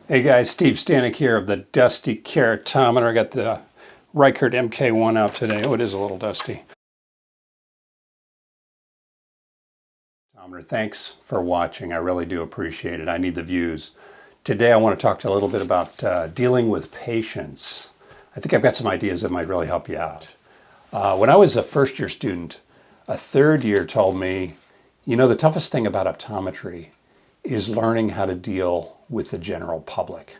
Hey guys, Steve Stanek here of the Dusty Keratometer. I got the Reichert MK1 out today. Oh, it is a little dusty. Thanks for watching. I really do appreciate it. I need the views. Today I want to talk to you a little bit about dealing with patients. I think I've got some ideas that might really help you out. When I was a first year student, a third year told me, the toughest thing about optometry is learning how to deal with the general public.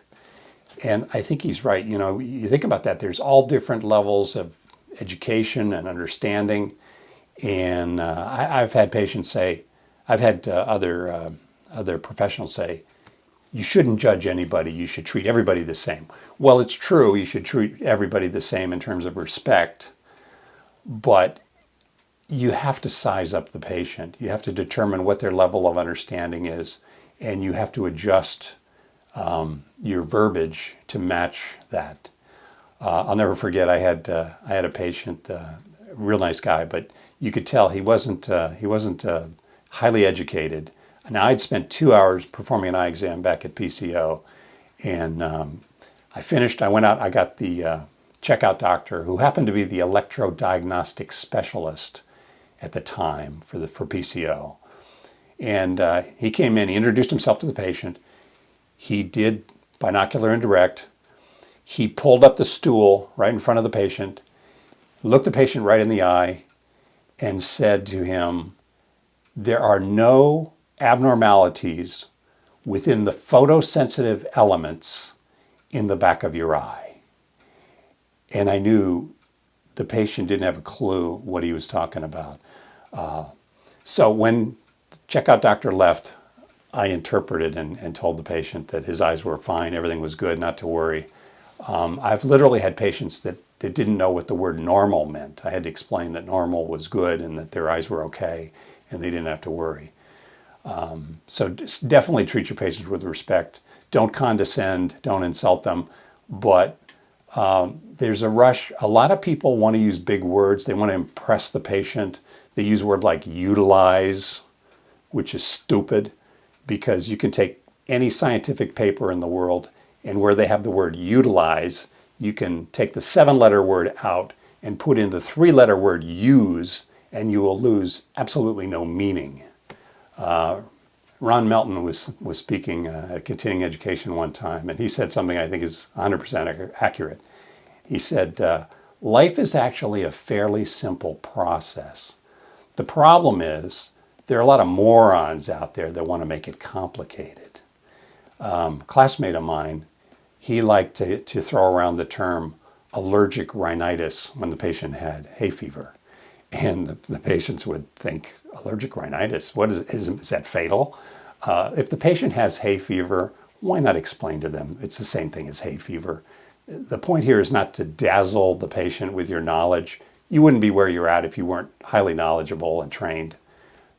And I think he's right. You think about that, there's all different levels of education and understanding. And I've had patients say, I've had other professionals say, you shouldn't judge anybody, you should treat everybody the same. Well, it's true, you should treat everybody the same in terms of respect, but you have to size up the patient. You have to determine what their level of understanding is, and you have to adjust your verbiage to match that. I'll never forget. I had a patient, a real nice guy, but you could tell he wasn't highly educated. Now I'd spent 2 hours performing an eye exam back at PCO, and I finished. I went out. I got the checkout doctor, who happened to be the electrodiagnostic specialist at the time for PCO, and he came in. He introduced himself to the patient. He did binocular indirect. He pulled up the stool right in front of the patient, looked the patient right in the eye, and said to him, "There are no abnormalities within the photosensitive elements in the back of your eye." And I knew the patient didn't have a clue what he was talking about. So when the checkout doctor left, I interpreted and told the patient that his eyes were fine, everything was good, not to worry. I've literally had patients that didn't know what the word normal meant. I had to explain that normal was good and that their eyes were okay and they didn't have to worry. So definitely treat your patients with respect. Don't condescend, don't insult them, but there's a rush. A lot of people want to use big words. They want to impress the patient. They use a word like utilize, which is stupid, because you can take any scientific paper in the world, and where they have the word utilize, you can take the 7-letter word out and put in the 3-letter word use, and you will lose absolutely no meaning. Ron Melton was speaking at a continuing education one time, and he said something I think is 100% accurate. He said, life is actually a fairly simple process. The problem is there are a lot of morons out there that want to make it complicated. A classmate of mine, he liked to throw around the term allergic rhinitis when the patient had hay fever. And the patients would think, allergic rhinitis, what is that fatal? If the patient has hay fever, why not explain to them it's the same thing as hay fever? The point here is not to dazzle the patient with your knowledge. You wouldn't be where you're at if you weren't highly knowledgeable and trained.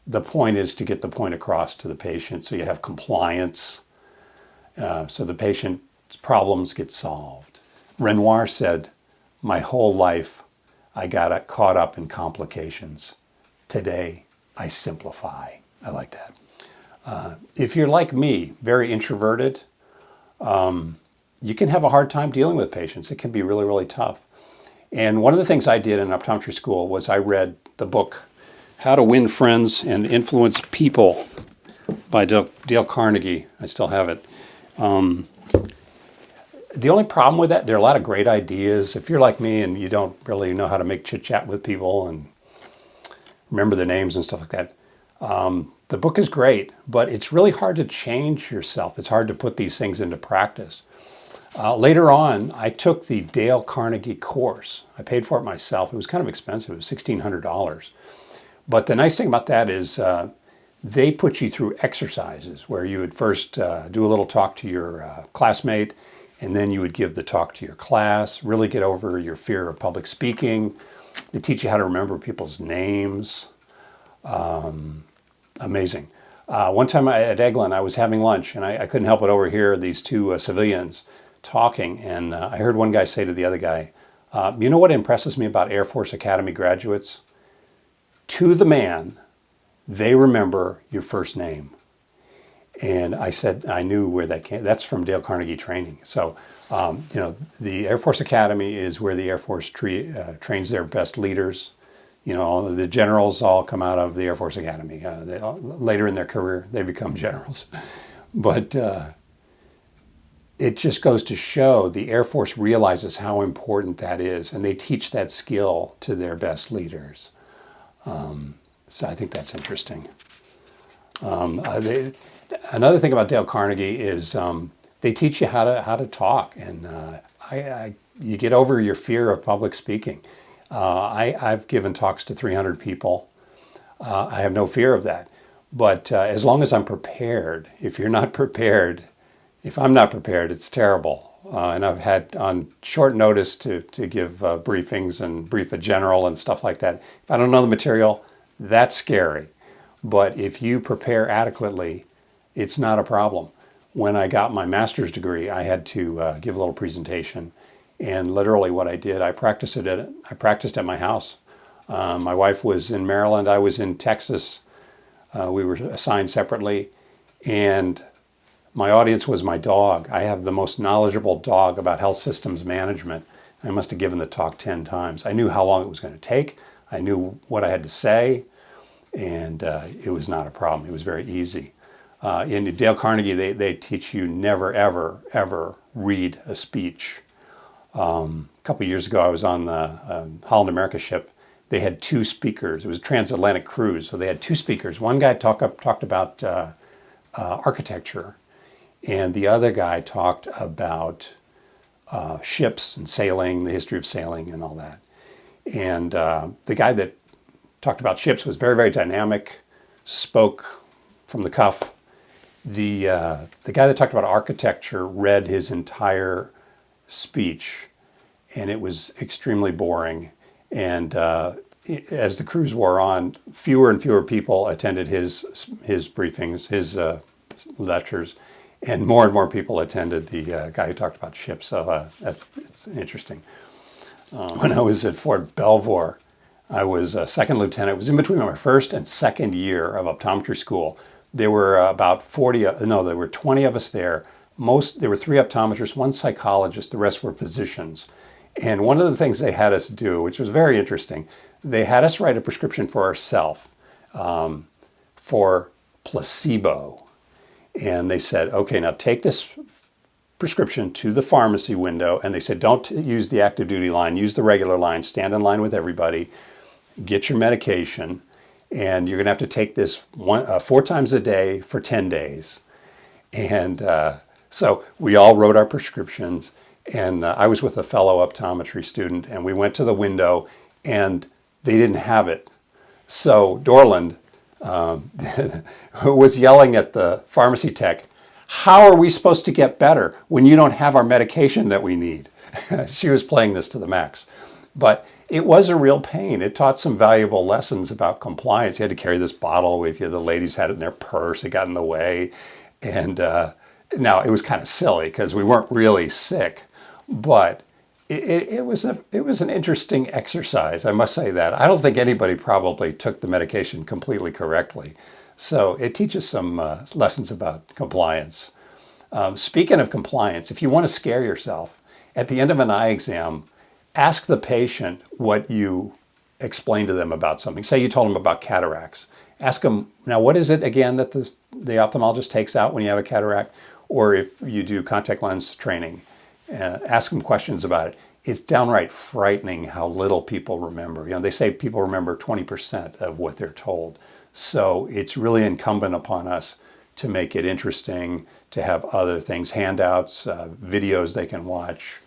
The point is to get the point across to the patient so you have compliance, so the patient's problems get solved. Renoir said, "My whole life I got caught up in complications. Today I simplify." I like that. If you're like me, very introverted, you can have a hard time dealing with patients. It can be really, really tough. And one of the things I did in optometry school was I read the book How to Win Friends and Influence People by Dale Carnegie. I still have it. The only problem with that, there are a lot of great ideas. If you're like me and you don't really know how to make chit-chat with people and remember their names and stuff like that, the book is great, but it's really hard to change yourself. It's hard to put these things into practice. Later on, I took the Dale Carnegie course. I paid for it myself. It was kind of expensive. It was $1,600. But the nice thing about that is they put you through exercises where you would first do a little talk to your classmate, and then you would give the talk to your class, really get over your fear of public speaking. They teach you how to remember people's names. Amazing. One time at Eglin, I was having lunch, and I couldn't help but overhear these two civilians talking, and I heard one guy say to the other guy, you know what impresses me about Air Force Academy graduates? To the man, they remember your first name. And I said, I knew where that came. That's from Dale Carnegie training. So, the Air Force Academy is where the Air Force trains their best leaders. The generals all come out of the Air Force Academy. Later in their career, they become generals. But it just goes to show the Air Force realizes how important that is, and they teach that skill to their best leaders. So I think that's interesting. Another thing about Dale Carnegie is they teach you how to talk, and you get over your fear of public speaking. I've given talks to 300 people. I have no fear of that. But as long as I'm prepared, if I'm not prepared, it's terrible. And I've had on short notice to give briefings and brief a general and stuff like that. If I don't know the material, that's scary. But if you prepare adequately, it's not a problem. When I got my master's degree, I had to give a little presentation. And literally what I did, I practiced at my house. My wife was in Maryland, I was in Texas. We were assigned separately. And my audience was my dog. I have the most knowledgeable dog about health systems management. I must have given the talk 10 times. I knew how long it was going to take. I knew what I had to say. And it was not a problem. It was very easy. In Dale Carnegie, they teach you never, ever, ever read a speech. A couple of years ago, I was on the Holland America ship. They had two speakers. It was a transatlantic cruise, so they had two speakers. One guy talked about architecture, and the other guy talked about ships and sailing, the history of sailing and all that. And the guy that talked about ships was very, very dynamic, spoke from the cuff. The guy that talked about architecture read his entire speech, and it was extremely boring. And as the cruise wore on, fewer and fewer people attended his briefings, his lectures, and more people attended the guy who talked about ships. So it's interesting. When I was at Fort Belvoir, I was a second lieutenant. It was in between my first and second year of optometry school. There were about 20 of us there. There were 3 optometrists, 1 psychologist, the rest were physicians. And one of the things they had us do, which was very interesting, they had us write a prescription for ourselves for placebo. And they said, okay, now take this prescription to the pharmacy window. And they said, don't use the active duty line, use the regular line, stand in line with everybody, get your medication, and you're going to have to take this 4 times a day for 10 days. And so we all wrote our prescriptions. And I was with a fellow optometry student, and we went to the window, and they didn't have it. So Dorland was yelling at the pharmacy tech, how are we supposed to get better when you don't have our medication that we need? She was playing this to the max. But it was a real pain. It taught some valuable lessons about compliance. You had to carry this bottle with you. The ladies had it in their purse. It got in the way. And now it was kind of silly because we weren't really sick. But it was an interesting exercise, I must say that. I don't think anybody probably took the medication completely correctly. So it teaches some lessons about compliance. Speaking of compliance, if you want to scare yourself, at the end of an eye exam, ask the patient what you explained to them about something. Say you told them about cataracts. Ask them, now what is it again that the ophthalmologist takes out when you have a cataract? Or if you do contact lens training, ask them questions about it. It's downright frightening how little people remember. They say people remember 20% of what they're told. So it's really incumbent upon us to make it interesting, to have other things, handouts, videos they can watch,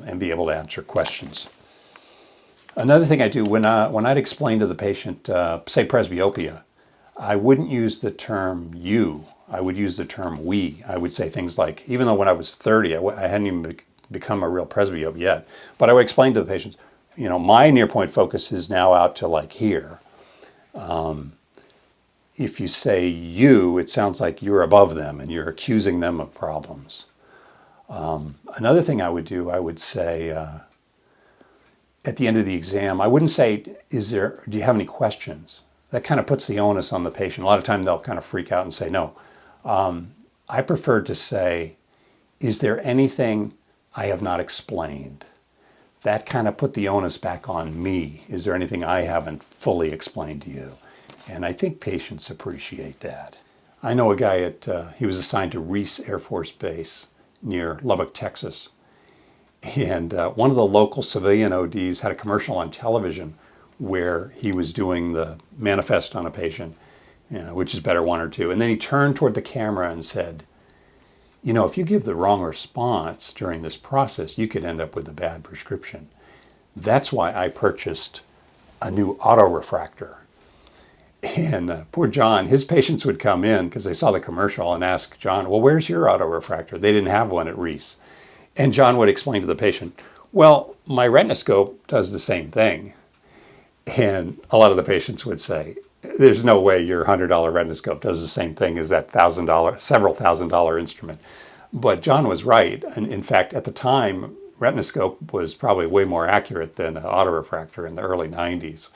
and be able to answer questions. Another thing I do when I'd explain to the patient, say presbyopia, I wouldn't use the term you. I would use the term we. I would say things like, even though when I was 30, I hadn't even become a real presbyope yet, but I would explain to the patients, my near point focus is now out to like here. If you say you, it sounds like you're above them and you're accusing them of problems. Another thing I would do, I would say at the end of the exam, I wouldn't say, do you have any questions? That kind of puts the onus on the patient. A lot of time they'll kind of freak out and say no. I prefer to say, is there anything I have not explained? That kind of put the onus back on me. Is there anything I haven't fully explained to you? And I think patients appreciate that. I know a guy he was assigned to Reese Air Force Base near Lubbock, Texas. And one of the local civilian ODs had a commercial on television where he was doing the manifest on a patient, which is better one or two. And then he turned toward the camera and said, if you give the wrong response during this process, you could end up with a bad prescription. That's why I purchased a new autorefractor. And poor John, his patients would come in because they saw the commercial and ask John, well, where's your autorefractor? They didn't have one at Reese. And John would explain to the patient, well, my retinoscope does the same thing. And a lot of the patients would say, there's no way your $100 retinoscope does the same thing as that several $1,000 instrument. But John was right. And in fact, at the time, retinoscope was probably way more accurate than an autorefractor in the early 90s.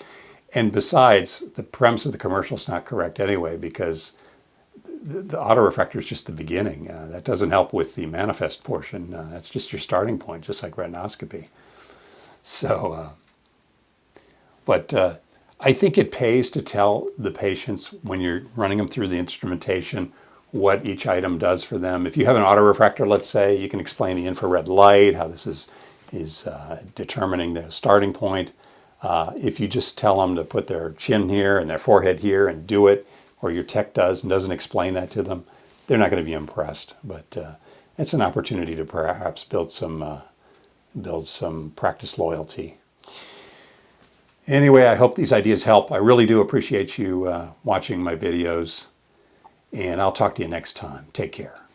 And besides, the premise of the commercial is not correct anyway, because the autorefractor is just the beginning. That doesn't help with the manifest portion. That's just your starting point, just like retinoscopy. So, but I think it pays to tell the patients when you're running them through the instrumentation what each item does for them. If you have an autorefractor, let's say, you can explain the infrared light, how this is determining the starting point. If you just tell them to put their chin here and their forehead here and do it, or your tech does and doesn't explain that to them, they're not going to be impressed. But it's an opportunity to perhaps build some practice loyalty. Anyway, I hope these ideas help. I really do appreciate you watching my videos, and I'll talk to you next time. Take care.